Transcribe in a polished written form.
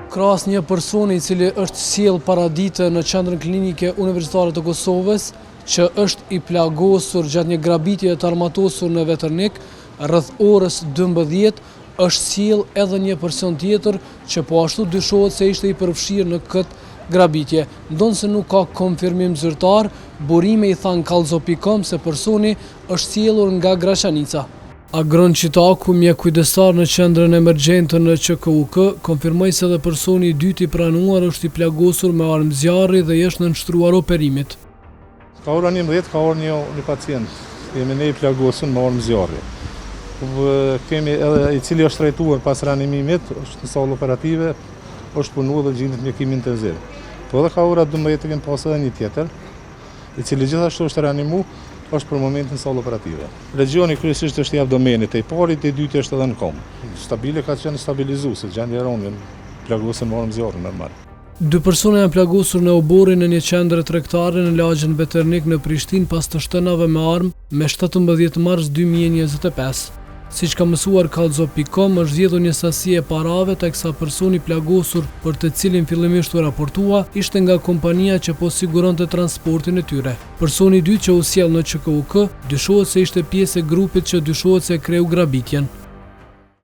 Krahas një personi i cili është sjell paradite në qendrën klinike universitare të Kosovës, që është i plagosur gjatë një grabitje të armatosur në Veternik, rreth orës 12, është sjell edhe një person tjetër që po ashtu dyshohet se ishte i përfshirë në këtë grabitje. Ndonse nuk ka konfirmim zyrtar, burime i than kallzo.com se personi është sjellur nga Graçanica. Agron Qitaku, mjek kujdestar në qendrën emergjente në QKUK, konfirmoi se edhe personi i dytë i pranuar është i plagosur me armë zjarri dhe është në nënshtruar operimit. Ka ora 11, ka orë një pacient. Jemi ne i plagosur me armë zjarri. Kemi edhe i cili është trajtuar pas reanimimit, është në sallë operative, është punuar dhe gjendet mjekim intenziv. Po edhe ka ora 12 kemi pas edhe një tjetër, i cili gjithashtu është reanimu, është për momentin në sallë operative. Regioni kryesisht është i abdomenit, e i parit, e i dyti është edhe në kom. Stabile ka qenë stabilizu, se gjendje ronjën, plagosur me armë zjarri normal. 2 persona janë plagosur në oborin në një qendër tregtare në lagjen Veternik në Prishtinë pas të shtënave me armë me 17 mars 2025. Siç ka mësuar kallzo.com, është zgjedhur një sasi e parave teksa personi plagosur për të cilin fillimisht u raportua ishte nga kompania që po siguronte transportin e tyre. Personi i dytë që u sjell në QKUK dyshohet se ishte pjesë e grupit që dyshohet se kreu grabitjen.